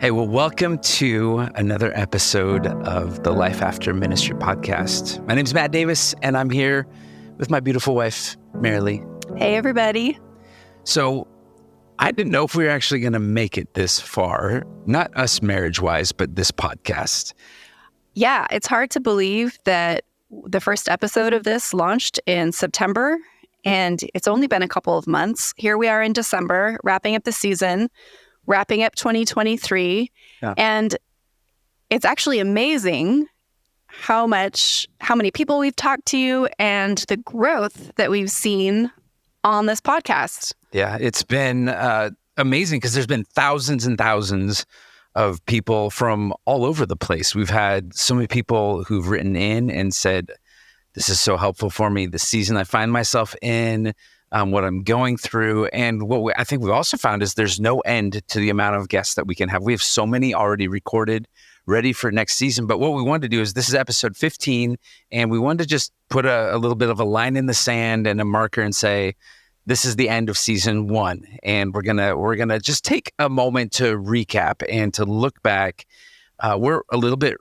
Hey, well, welcome to another episode of the Life After Ministry podcast. My name's Matt Davis, and I'm here with my beautiful wife, Marilee. Hey, everybody. So I didn't know if we were actually going to make it this far, not us marriage-wise, but this podcast. Yeah, it's hard to believe that the first episode of this launched in September, and it's only been a couple of months. Here we are in December, wrapping up the season, wrapping up 2023. Yeah. And it's actually amazing how many people we've talked to and the growth that we've seen on this podcast. Yeah, it's been amazing because there's been thousands and thousands of people from all over the place. We've had so many people who've written in and said, this is so helpful for me, the season I find myself in, what I'm going through. And what I think we've also found is there's no end to the amount of guests that we can have. We have so many already recorded, ready for next season. But what we wanted to do is, this is episode 15, and we wanted to just put a little bit of a line in the sand and a marker and say, this is the end of season 1. And we're gonna just take a moment to recap and to look back. We're a little bit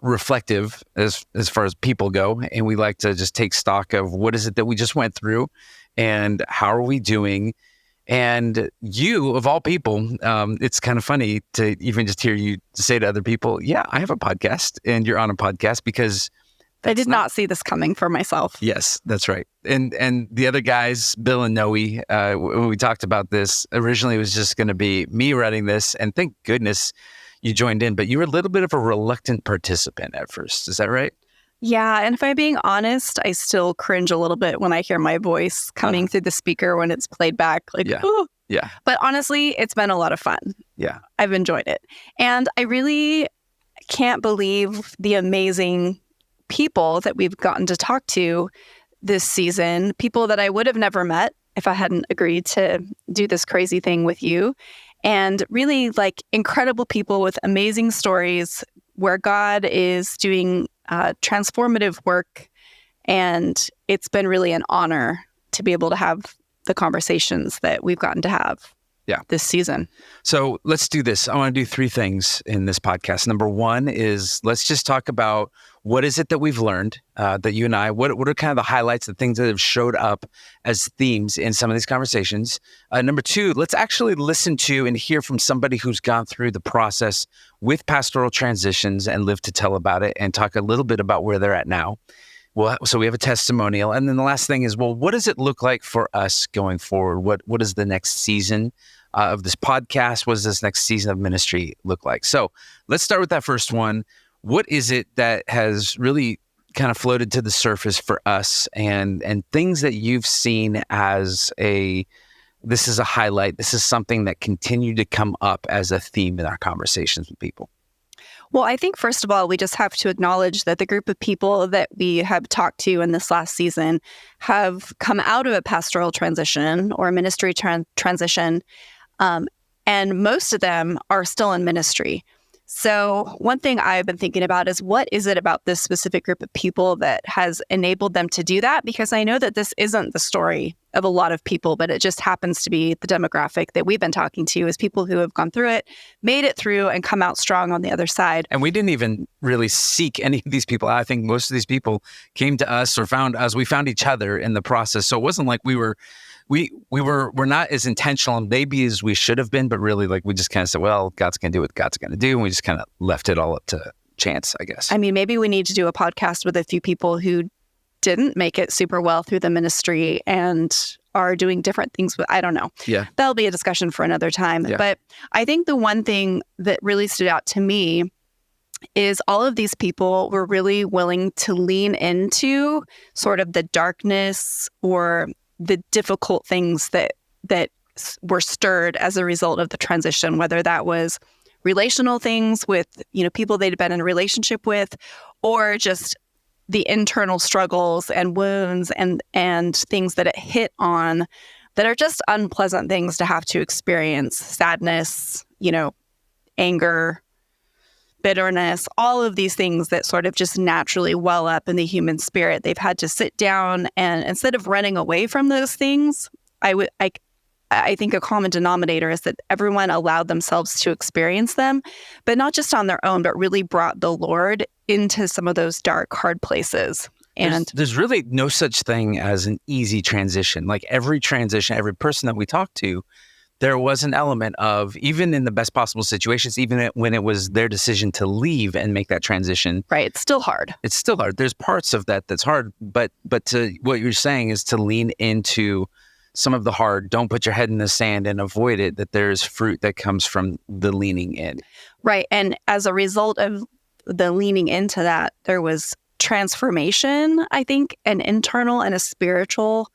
reflective as far as people go, and we like to just take stock of what is it that we just went through and how are we doing. And you, of all people, it's kind of funny to even just hear you say to other people, yeah, I have a podcast and you're on a podcast, because I did not see this coming for myself. Yes, that's right. And the other guys, Bill and Noe, when we talked about this, originally it was just going to be me writing this, and thank goodness you joined in, but you were a little bit of a reluctant participant at first. Is that right? Yeah, and if I'm being honest, I still cringe a little bit when I hear my voice coming through the speaker when it's played back. Yeah. But honestly, it's been a lot of fun. Yeah. I've enjoyed it. And I really can't believe the amazing people that we've gotten to talk to this season, people that I would have never met if I hadn't agreed to do this crazy thing with you. And really incredible people with amazing stories where God is doing transformative work. And it's been really an honor to be able to have the conversations that we've gotten to have this season. So let's do this. I want to do 3 things in this podcast. Number 1 is, let's just talk about what is it that we've learned, that you and I, what are kind of the highlights, the things that have showed up as themes in some of these conversations. Number 2, let's actually listen to and hear from somebody who's gone through the process with pastoral transitions and lived to tell about it, and talk a little bit about where they're at now. Well, so we have a testimonial. And then the last thing is, well, what does it look like for us going forward? What is the next season of this podcast? What does this next season of ministry look like? So let's start with that first one. What is it that has really kind of floated to the surface for us, and things that you've seen as this is a highlight, this is something that continued to come up as a theme in our conversations with people? Well, I think, first of all, we just have to acknowledge that the group of people that we have talked to in this last season have come out of a pastoral transition or a ministry transition, and most of them are still in ministry. So one thing I've been thinking about is, what is it about this specific group of people that has enabled them to do that? Because I know that this isn't the story of a lot of people, but it just happens to be the demographic that we've been talking to, is people who have gone through it, made it through, and come out strong on the other side. And we didn't even really seek any of these people. I think most of these people came to us or found us. We found each other in the process. So it wasn't like we're not as intentional maybe as we should have been, but really we just kind of said, well, God's going to do what God's going to do. And we just kind of left it all up to chance, I guess. I mean, maybe we need to do a podcast with a few people who didn't make it super well through the ministry and are doing different things. I don't know. Yeah. That'll be a discussion for another time. Yeah. But I think the one thing that really stood out to me is all of these people were really willing to lean into sort of the darkness or the difficult things that were stirred as a result of the transition, whether that was relational things with, people they'd been in a relationship with, or just the internal struggles and wounds and things that it hit on that are just unpleasant things to have to experience. Sadness, anger, bitterness, all of these things that sort of just naturally well up in the human spirit. They've had to sit down, and instead of running away from those things, I I think a common denominator is that everyone allowed themselves to experience them, but not just on their own, but really brought the Lord into some of those dark, hard places. And there's really no such thing as an easy transition. Like every transition, every person that we talked to, there was an element of, even in the best possible situations, even when it was their decision to leave and make that transition. right, it's still hard. It's still hard. There's parts of that that's hard, but to what you're saying is to lean into some of the hard. Don't put your head in the sand and avoid it, that there's fruit that comes from the leaning in. Right. And as a result of the leaning into that, there was transformation, I think, an internal and a spiritual,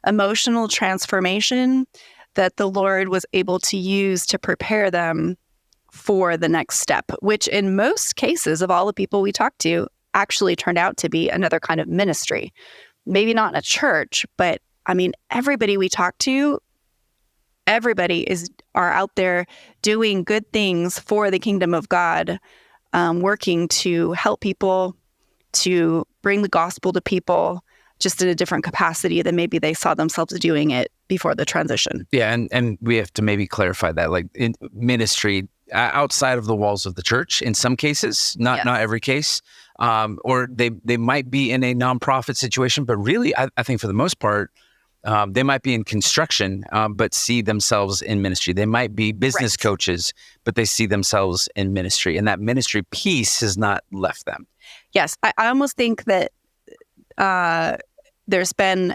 emotional transformation that the Lord was able to use to prepare them for the next step, which in most cases of all the people we talked to actually turned out to be another kind of ministry. Maybe not in a church, but I mean, everybody we talked to, everybody are out there doing good things for the kingdom of God, working to help people, to bring the gospel to people, just in a different capacity than maybe they saw themselves doing it before the transition. Yeah, and we have to maybe clarify that, like in ministry outside of the walls of the church, in some cases, not every case, or they might be in a nonprofit situation, but really, I think for the most part, they might be in construction, but see themselves in ministry. They might be business coaches, but they see themselves in ministry, and that ministry piece has not left them. Yes, I almost think that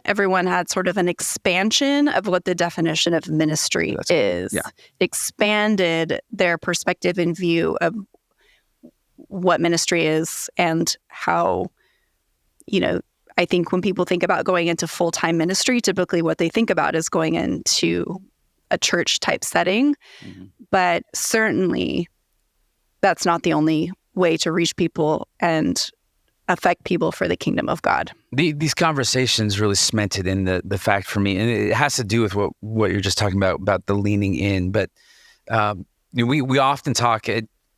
everyone had sort of an expansion of what the definition of ministry is. Yeah. Expanded their perspective and view of what ministry is and how, I think when people think about going into full-time ministry, typically what they think about is going into a church type setting. Mm-hmm. But certainly that's not the only way to reach people and affect people for the kingdom of God. These conversations really cemented in the fact for me, and it has to do with what you're just talking about the leaning in. But we often talk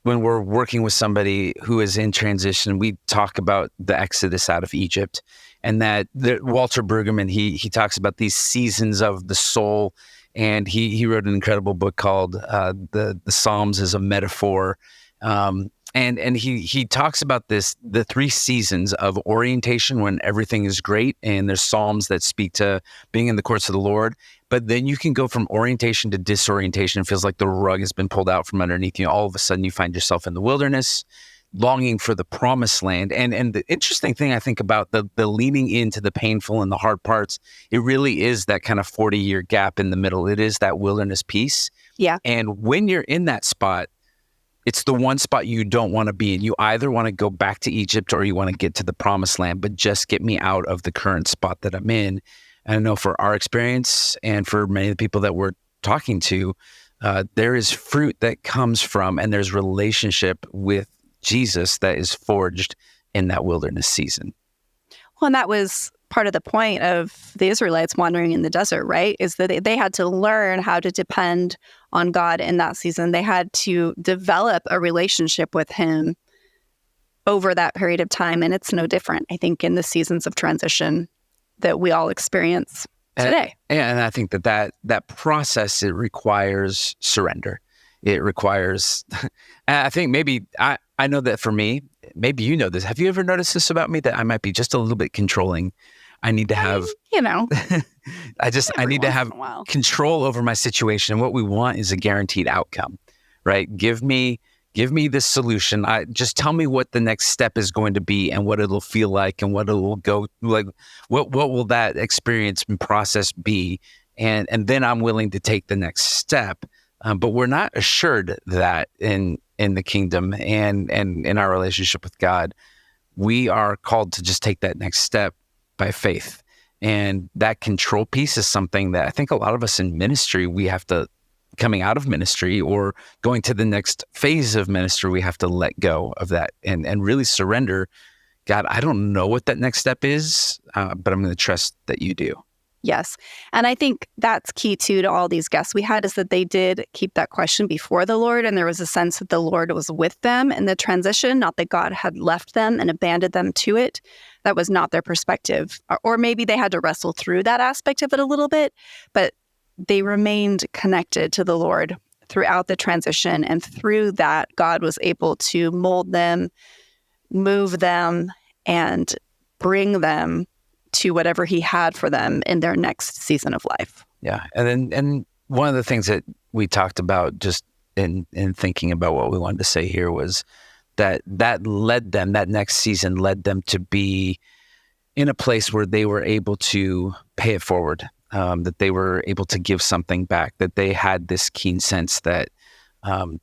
when we're working with somebody who is in transition, we talk about the exodus out of Egypt, and that Walter Brueggemann, he talks about these seasons of the soul, and he wrote an incredible book called the Psalms as a Metaphor. And he talks about the 3 seasons of orientation when everything is great, and there's Psalms that speak to being in the courts of the Lord. But then you can go from orientation to disorientation. It feels like the rug has been pulled out from underneath you. All of a sudden you find yourself in the wilderness, longing for the promised land. And the interesting thing I think about the leaning into the painful and the hard parts, it really is that kind of 40-year gap in the middle. It is that wilderness piece. Yeah. And when you're in that spot, it's the one spot you don't want to be in. You either want to go back to Egypt or you want to get to the promised land, but just get me out of the current spot that I'm in. And I know for our experience and for many of the people that we're talking to, there is fruit that comes from, and there's relationship with Jesus that is forged in that wilderness season. Well, and that was part of the point of the Israelites wandering in the desert, right? Is that they had to learn how to depend on God in that season. They had to develop a relationship with Him over that period of time. And it's no different, I think, in the seasons of transition that we all experience today. And I think that process, it requires surrender. It requires, I think maybe, I know that for me, maybe you know this. Have you ever noticed this about me, that I might be just a little bit controlling? I need to have, I need to have control over my situation. What we want is a guaranteed outcome, right? Give me this solution. Just tell me what the next step is going to be and what it'll feel like and what it'll go like. What will that experience and process be? And then I'm willing to take the next step. But we're not assured that in the kingdom and in our relationship with God, we are called to just take that next step by faith. And that control piece is something that I think a lot of us in ministry, we have to, coming out of ministry or going to the next phase of ministry, we have to let go of that and really surrender. God, I don't know what that next step is, but I'm going to trust that you do. Yes. And I think that's key too to all these guests we had, is that they did keep that question before the Lord. And there was a sense that the Lord was with them in the transition, not that God had left them and abandoned them to it. That was not their perspective. Or maybe they had to wrestle through that aspect of it a little bit, but they remained connected to the Lord throughout the transition. And through that, God was able to mold them, move them, and bring them to whatever he had for them in their next season of life. Yeah. And one of the things that we talked about just in thinking about what we wanted to say here was that next season led them to be in a place where they were able to pay it forward, that they were able to give something back, that they had this keen sense that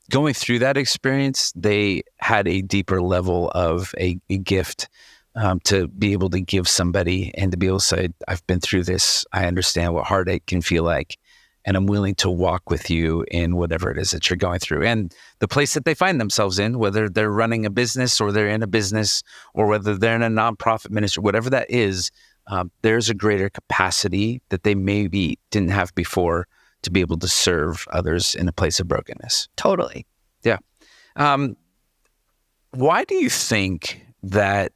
going through that experience, they had a deeper level of a gift to be able to give somebody and to be able to say, I've been through this. I understand what heartache can feel like, and I'm willing to walk with you in whatever it is that you're going through. And the place that they find themselves in, whether they're running a business or they're in a business or whether they're in a nonprofit ministry, whatever that is, there's a greater capacity that they maybe didn't have before to be able to serve others in a place of brokenness. Totally. Yeah. Why do you think that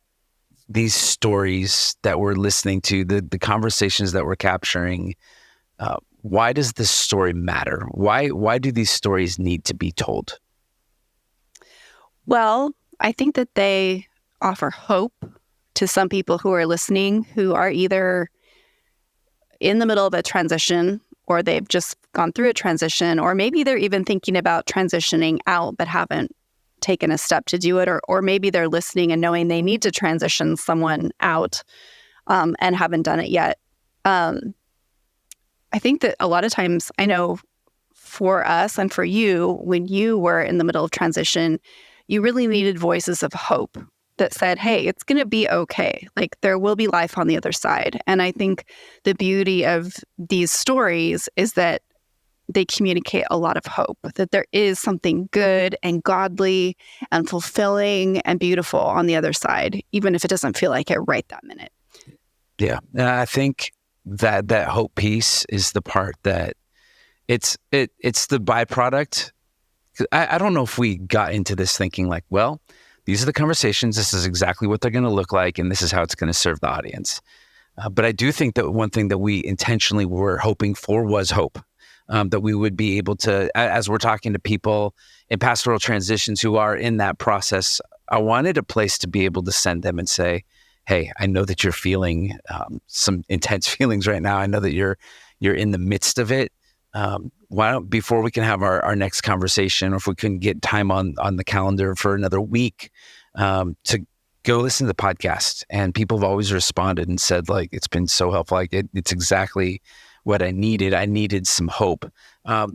these stories that we're listening to, the conversations that we're capturing, why does this story matter? Why do these stories need to be told? Well, I think that they offer hope to some people who are listening, who are either in the middle of a transition, or they've just gone through a transition, or maybe they're even thinking about transitioning out but haven't taken a step to do it, or maybe they're listening and knowing they need to transition someone out and haven't done it yet. I think that a lot of times, I know for us and for you, when you were in the middle of transition, you really needed voices of hope that said, hey, it's going to be okay. Like, there will be life on the other side. And I think the beauty of these stories is that they communicate a lot of hope, that there is something good and godly and fulfilling and beautiful on the other side, even if it doesn't feel like it right that minute. Yeah. And I think that hope piece is the part that it's the byproduct. I don't know if we got into this thinking like, well, these are the conversations, this is exactly what they're going to look like, and this is how it's going to serve the audience. But I do think that one thing that we intentionally were hoping for was hope. That we would be able to, as we're talking to people in pastoral transitions who are in that process, I wanted a place to be able to send them and say, hey, I know that you're feeling some intense feelings right now. I know that you're in the midst of it. Why don't, before we can have our next conversation, or if we can get time on the calendar for another week, to go listen to the podcast. And people have always responded and said, like, it's been so helpful. Like, it's exactly what I needed. I needed some hope. I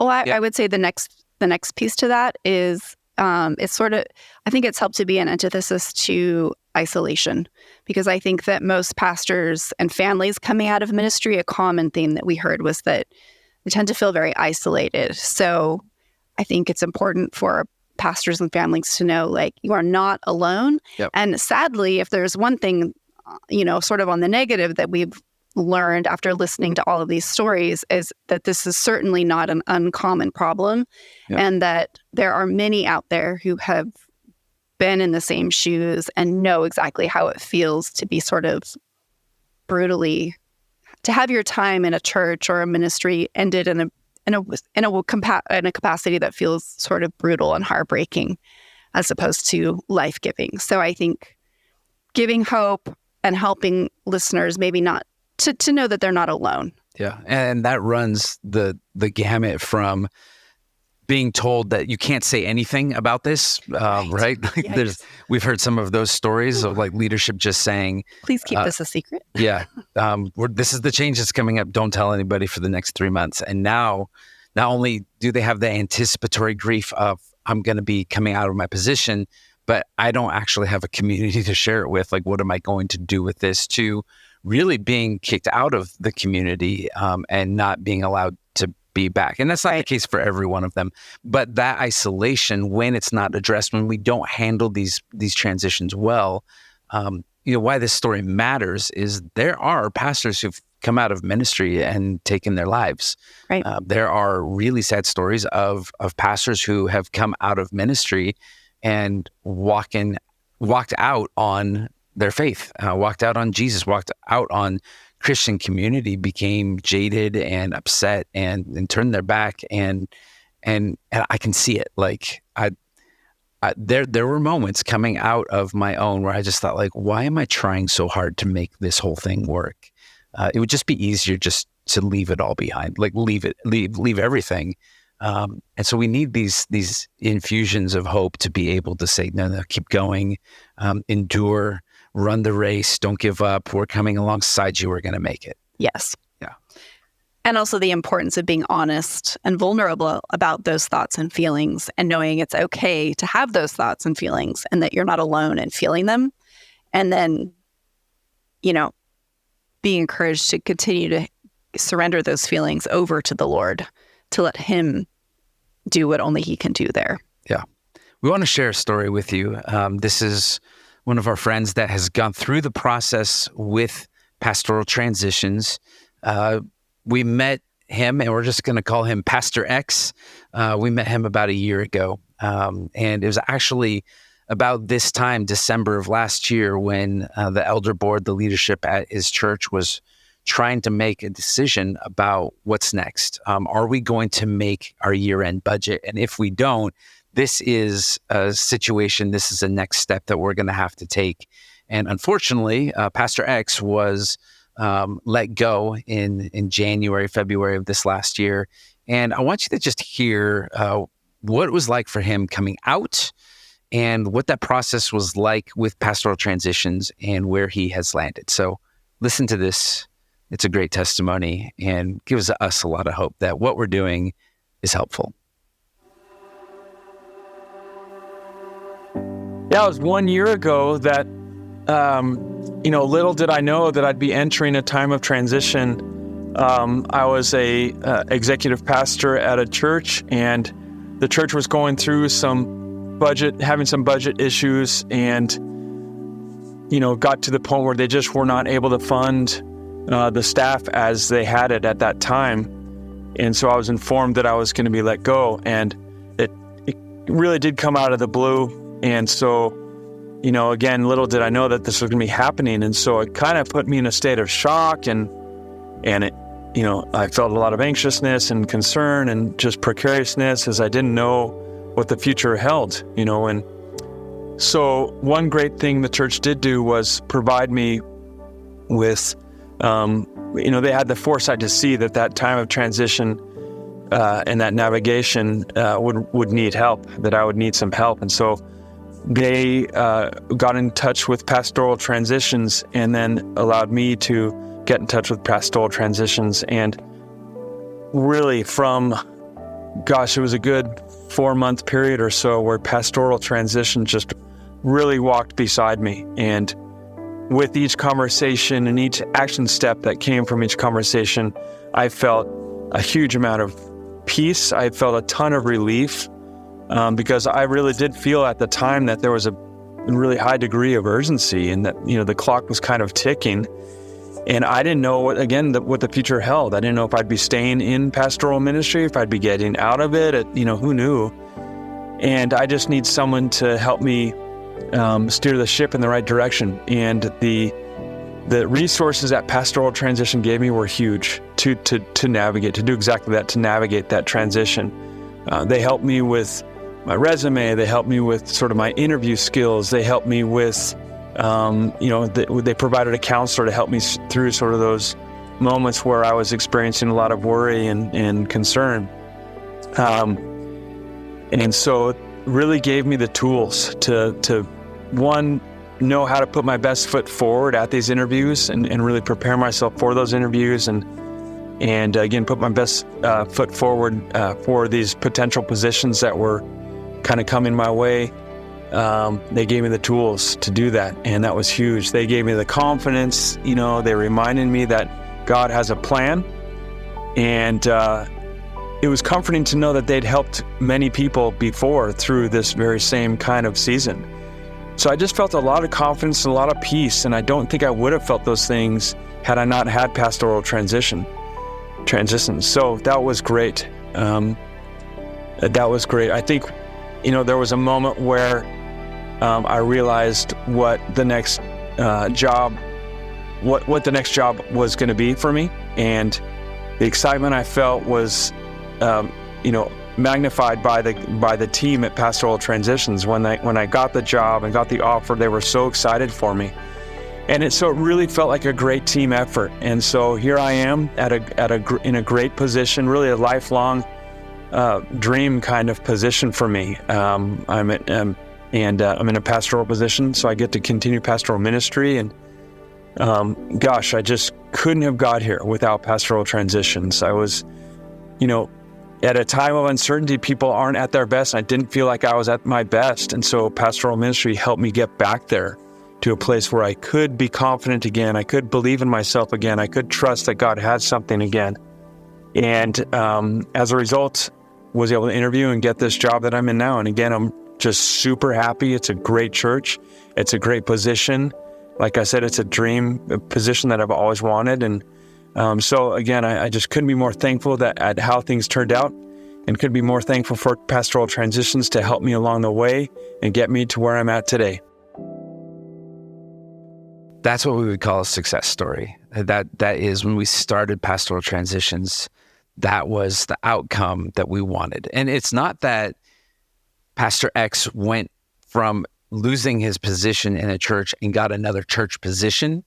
would say the next piece to that is it's sort of, I think it's helped to be an antithesis to isolation, because I think that most pastors and families coming out of ministry, a common theme that we heard was that they tend to feel very isolated. So I think it's important for pastors and families to know, like, you are not alone. Yep. And sadly, if there's one thing, sort of on the negative that we've learned after listening to all of these stories, is that this is certainly not an uncommon problem. Yeah. And that there are many out there who have been in the same shoes and know exactly how it feels to be sort of brutally, to have your time in a church or a ministry ended in a capacity that feels sort of brutal and heartbreaking, as opposed to life-giving. So I think giving hope and helping listeners maybe not to know that they're not alone. Yeah. And that runs the gamut from being told that you can't say anything about this, right? We've heard some of those stories of like leadership just saying, please keep this a secret. Yeah. This is the change that's coming up. Don't tell anybody for the next 3 months. And now, not only do they have the anticipatory grief of, I'm going to be coming out of my position, but I don't actually have a community to share it with. Like, what am I going to do with this? To really being kicked out of the community and not being allowed to be back. And that's not the case for every one of them. But that isolation, when it's not addressed, when we don't handle these transitions well, why this story matters is there are pastors who've come out of ministry and taken their lives. Right. There are really sad stories of pastors who have come out of ministry and walked out on their faith, walked out on Jesus, walked out on Christian community became jaded and upset and turned their back, and I can see it. Like there were moments coming out of my own where I just thought, like, why am I trying so hard to make this whole thing work? It would just be easier just to leave it all behind, like leave everything. And so we need these infusions of hope to be able to say, no, keep going, endure, run the race, don't give up. We're coming alongside you. We're going to make it. Yes. Yeah. And also the importance of being honest and vulnerable about those thoughts and feelings, and knowing it's okay to have those thoughts and feelings, and that you're not alone in feeling them. And then, be encouraged to continue to surrender those feelings over to the Lord, to let him do what only he can do there. Yeah. We want to share a story with you. This is one of our friends that has gone through the process with pastoral transitions. We met him, and we're just going to call him Pastor X. We met him about a year ago. And it was actually about this time, December of last year, when the elder board, the leadership at his church, was trying to make a decision about what's next. Are we going to make our year-end budget? And if we don't, this is a situation, this is a next step that we're going to have to take. And unfortunately, Pastor X was let go in January, February of this last year. And I want you to just hear what it was like for him coming out, and what that process was like with pastoral transitions, and where he has landed. So listen to this. It's a great testimony and gives us a lot of hope that what we're doing is helpful. Yeah, it was 1 year ago that, little did I know that I'd be entering a time of transition. I was a executive pastor at a church, and the church was going through having some budget issues, and, got to the point where they just were not able to fund the staff as they had it at that time. And so I was informed that I was going to be let go, and it really did come out of the blue. And so, again, little did I know that this was going to be happening. And so it kind of put me in a state of shock, and it, I felt a lot of anxiousness and concern and just precariousness, as I didn't know what the future held, and so one great thing the church did do was provide me with, they had the foresight to see that time of transition and that navigation would need help, that I would need some help. And so they got in touch with pastoral transitions, and then allowed me to get in touch with pastoral transitions. And really from, it was a good 4-month period or so where pastoral transition just really walked beside me. And with each conversation and each action step that came from each conversation, I felt a huge amount of peace. I felt a ton of relief, because I really did feel at the time that there was a really high degree of urgency, and that, the clock was kind of ticking. And I didn't know what the future held. I didn't know if I'd be staying in pastoral ministry, if I'd be getting out of it, who knew? And I just need someone to help me steer the ship in the right direction. And the resources that pastoral transition gave me were huge to navigate, to do exactly that, to navigate that transition. They helped me with my resume. They helped me with sort of my interview skills. They helped me with, they provided a counselor to help me through sort of those moments where I was experiencing a lot of worry and concern. And so it really gave me the tools to one, know how to put my best foot forward at these interviews, and really prepare myself for those interviews, and again, put my best foot forward for these potential positions that were kind of coming my way. They gave me the tools to do that, and that was huge. They gave me the confidence, they reminded me that God has a plan, and it was comforting to know that they'd helped many people before through this very same kind of season. So I just felt a lot of confidence and a lot of peace, and I don't think I would have felt those things had I not had pastoral transitions. So that was great. That was great. I think, there was a moment where I realized what the next job what the next job was going to be for me. And the excitement I felt was, magnified by the team at Pastoral Transitions. When I got the job and got the offer, they were so excited for me. And it really felt like a great team effort. And so here I am in a great position, really a lifelong dream kind of position for me. I'm in a pastoral position, so I get to continue pastoral ministry. And I just couldn't have got here without Pastoral Transitions. I was, at a time of uncertainty, people aren't at their best. I didn't feel like I was at my best. And so pastoral ministry helped me get back there to a place where I could be confident again. I could believe in myself again. I could trust that God had something again. And as a result, was able to interview and get this job that I'm in now. And again, I'm just super happy. It's a great church. It's a great position. Like I said, it's a dream position that I've always wanted. And so again, I just couldn't be more thankful at how things turned out, and couldn't be more thankful for Pastoral Transitions to help me along the way and get me to where I'm at today. That's what we would call a success story. That is, when we started Pastoral Transitions, that was the outcome that we wanted. And it's not that Pastor X went from losing his position in a church and got another church position.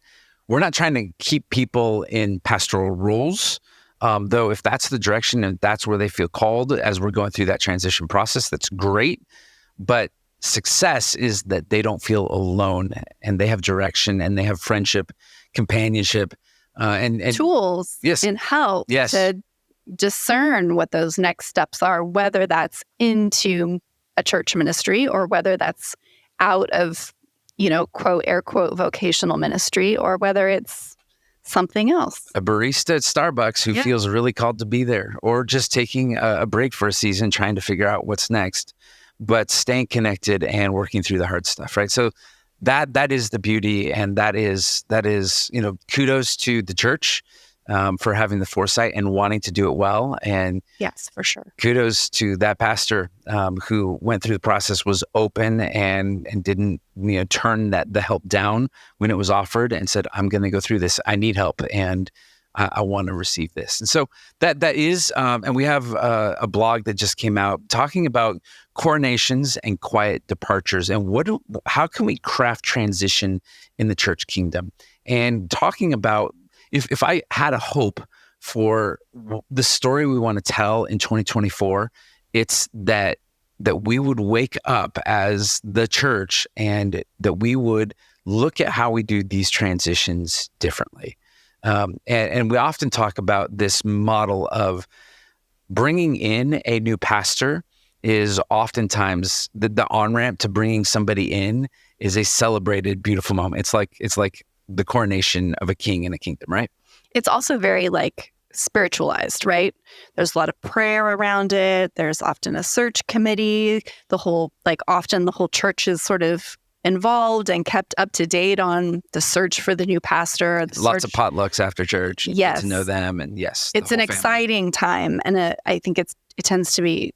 We're not trying to keep people in pastoral roles, though if that's the direction and that's where they feel called as we're going through that transition process, that's great. But success is that they don't feel alone, and they have direction, and they have friendship, companionship, and tools and help to discern what those next steps are, whether that's into a church ministry or whether that's out of, quote, air quote, vocational ministry, or whether it's something else. A barista at Starbucks who feels really called to be there, or just taking a break for a season, trying to figure out what's next, but staying connected and working through the hard stuff, right? So that is the beauty, and that is kudos to the church for having the foresight and wanting to do it well. And yes, for sure. Kudos to that pastor who went through the process, was open and didn't turn the help down when it was offered, and said, I'm going to go through this. I need help, and I want to receive this. And so that is, and we have a blog that just came out talking about coronations and quiet departures, and how can we craft transition in the church kingdom, and talking about if I had a hope for the story we want to tell in 2024, it's that we would wake up as the church, and that we would look at how we do these transitions differently. And we often talk about this model of bringing in a new pastor is oftentimes the on-ramp to bringing somebody in is a celebrated, beautiful moment. It's like the coronation of a king in a kingdom, right? It's also very spiritualized, right? There's a lot of prayer around it. There's often a search committee. Often the whole church is sort of involved and kept up to date on the search for the new pastor. Lots of potlucks after church. Yes. Get to know them, and yes. It's an exciting time, and I think it tends to be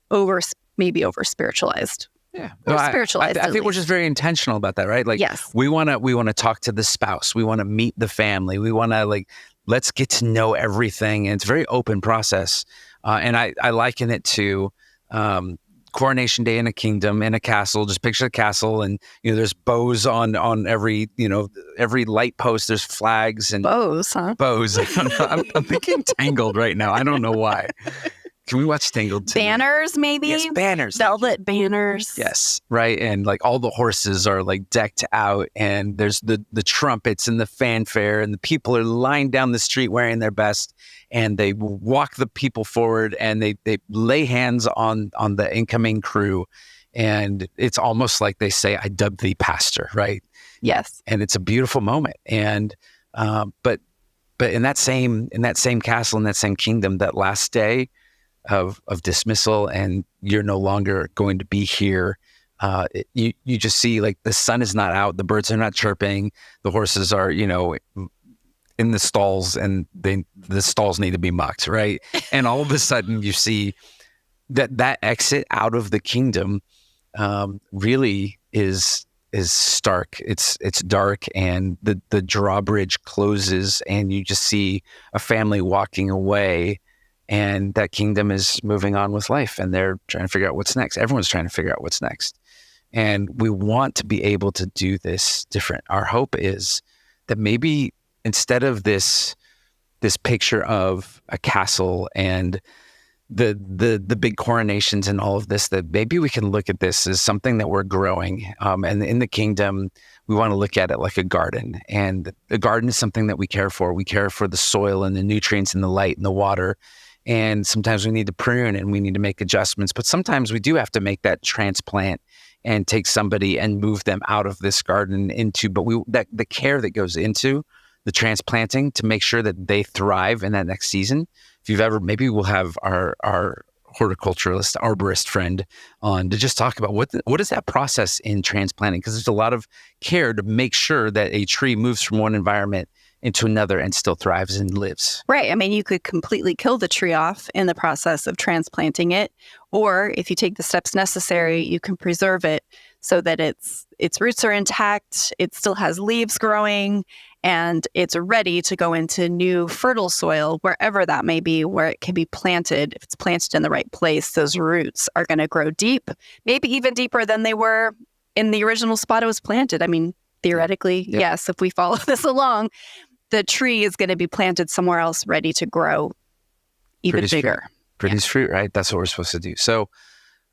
maybe over spiritualized. Yeah, spiritualized. I think we're just very intentional about that, right? Yes. we want to talk to the spouse. We want to meet the family. We want to let's get to know everything. And it's a very open process. And I liken it to coronation day in a kingdom, in a castle. Just picture the castle, and there's bows on every every light post. There's flags and bows, huh? Bows. I'm thinking Tangled right now. I don't know why. Can we watch Tangled too? Banners, maybe? Yes, banners. Velvet banners. Yes, right. And all the horses are decked out, and there's the trumpets and the fanfare, and the people are lined down the street wearing their best, and they walk the people forward, and they lay hands on the incoming crew. And it's almost like they say, I dub thee pastor, right? Yes. And it's a beautiful moment. And but in that same castle, in that same kingdom, that last day of dismissal, and you're no longer going to be here. You just see the sun is not out, the birds are not chirping, the horses are in the stalls, and the stalls need to be mucked, right? And all of a sudden you see that exit out of the kingdom really is is stark. It's dark, and the drawbridge closes, and you just see a family walking away, and that kingdom is moving on with life, and they're trying to figure out what's next. Everyone's trying to figure out what's next. And we want to be able to do this different. Our hope is that maybe instead of this picture of a castle and the big coronations and all of this, that maybe we can look at this as something that we're growing. And in the kingdom, we want to look at it like a garden. And the garden is something that we care for. We care for the soil and the nutrients and the light and the water. And sometimes we need to prune and we need to make adjustments. But sometimes we do have to make that transplant and take somebody and move them out of this garden into, the care that goes into the transplanting to make sure that they thrive in that next season. If you've ever, maybe we'll have our horticulturalist, arborist friend on to just talk about what is that process in transplanting? Because there's a lot of care to make sure that a tree moves from one environment into another and still thrives and lives. Right. I mean, you could completely kill the tree off in the process of transplanting it. Or if you take the steps necessary, you can preserve it so that its roots are intact, it still has leaves growing, and it's ready to go into new fertile soil, wherever that may be, where it can be planted. If it's planted in the right place, those roots are going to grow deep, maybe even deeper than they were in the original spot it was planted. I mean, theoretically, yes, if we follow this along, the tree is going to be planted somewhere else ready to grow even bigger. Produce fruit, right? That's what we're supposed to do. So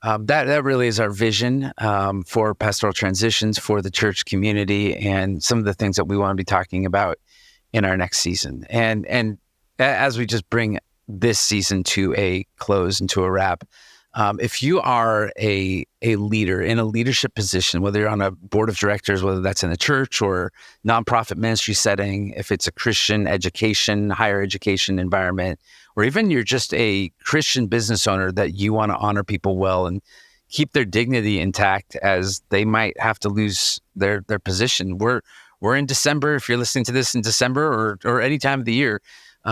that really is our vision for pastoral transitions for the church community and some of the things that we want to be talking about in our next season. And as we just bring this season to a close and to a wrap, if you are a leader in a leadership position, whether you're on a board of directors, whether that's in a church or nonprofit ministry setting, if it's a Christian education, higher education environment, or even you're just a Christian business owner that you want to honor people well and keep their dignity intact as they might have to lose their position. We're in December. If you're listening to this in December or any time of the year,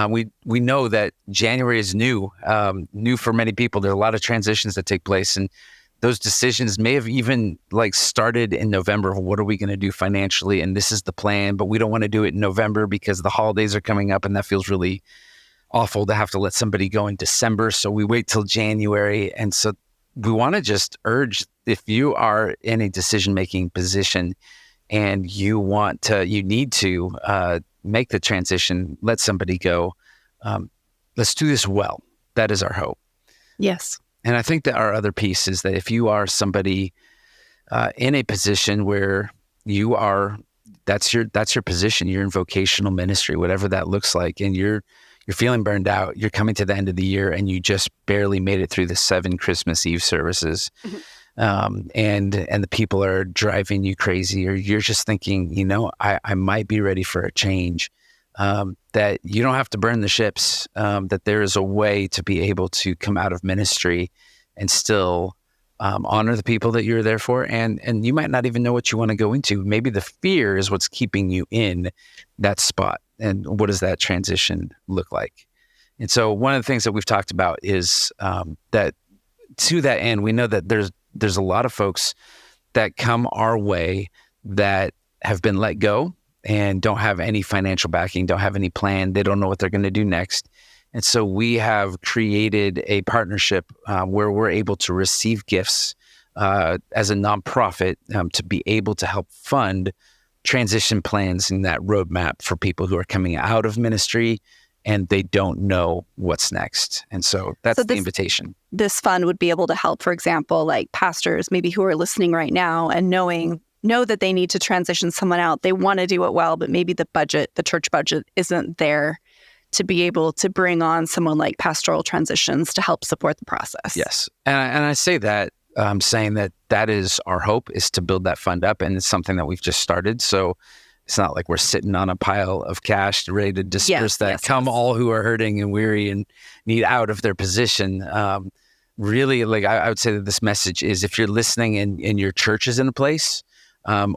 we know that January is new for many people. There are a lot of transitions that take place, and those decisions may have even started in November. What are we going to do financially? And this is the plan, but we don't want to do it in November because the holidays are coming up, and that feels really awful to have to let somebody go in December. So we wait till January. And so we want to just urge, if you are in a decision-making position and you need to make the transition, let somebody go. Let's do this well. That is our hope. Yes. And I think that our other piece is that if you are somebody in a position where you are, that's your position, you're in vocational ministry, whatever that looks like, and you're feeling burned out, you're coming to the end of the year and you just barely made it through the 7 Christmas Eve services. Mm-hmm. And the people are driving you crazy, or you're just thinking, I might be ready for a change, that you don't have to burn the ships, that there is a way to be able to come out of ministry and still honor the people that you're there for. And you might not even know what you want to go into. Maybe the fear is what's keeping you in that spot. And what does that transition look like? And so one of the things that we've talked about is that to that end, we know that there's a lot of folks that come our way that have been let go and don't have any financial backing, don't have any plan. They don't know what they're going to do next. And so we have created a partnership where we're able to receive gifts as a nonprofit to be able to help fund transition plans in that roadmap for people who are coming out of ministry and they don't know what's next. And so that's the invitation. This fund would be able to help, for example, like pastors maybe who are listening right now and know that they need to transition someone out. They want to do it well, but maybe the church budget isn't there to be able to bring on someone like Pastoral Transitions to help support the process. Yes. And I say that, saying that is our hope, is to build that fund up. And it's something that we've just started. So it's not like we're sitting on a pile of cash ready to disperse Come all who are hurting and weary and need out of their position. Really, I would say that this message is, if you're listening and your church is in a place,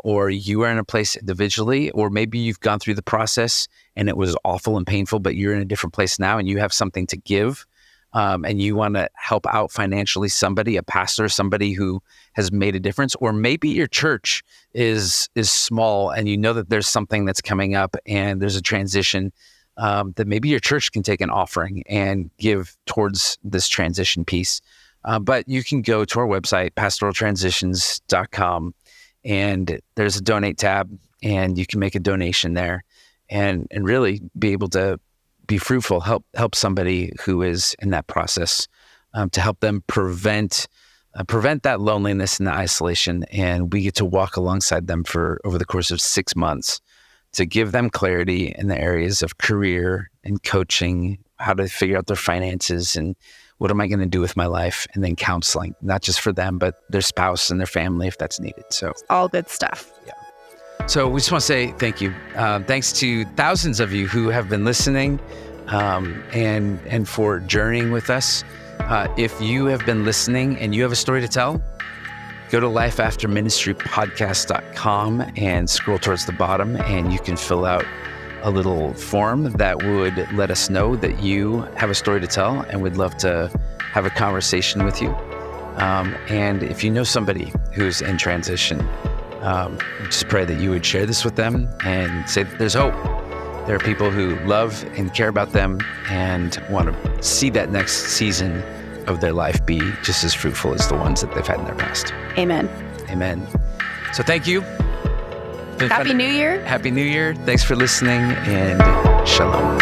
or you are in a place individually, or maybe you've gone through the process and it was awful and painful, but you're in a different place now and you have something to give, and you want to help out financially somebody, a pastor, somebody who has made a difference, or maybe your church is small and you know that there's something that's coming up and there's a transition, that maybe your church can take an offering and give towards this transition piece. But you can go to our website, pastoraltransitions.com, and there's a donate tab, and you can make a donation there and really be able to be fruitful, help somebody who is in that process, to help them prevent that loneliness and the isolation. And we get to walk alongside them for over the course of 6 months to give them clarity in the areas of career and coaching, how to figure out their finances and what am I going to do with my life, and then counseling, not just for them, but their spouse and their family if that's needed. So all good stuff. Yeah. So we just want to say thank you. Thanks to thousands of you who have been listening, and for journeying with us. If you have been listening and you have a story to tell, go to lifeafterministrypodcast.com and scroll towards the bottom, and you can fill out a little form that would let us know that you have a story to tell, and we'd love to have a conversation with you. And if you know somebody who's in transition, just pray that you would share this with them and say that there's hope. There are people who love and care about them and want to see that next season of their life be just as fruitful as the ones that they've had in their past. Amen. Amen. So thank you. Happy New Year. Happy New Year. Thanks for listening, and shalom.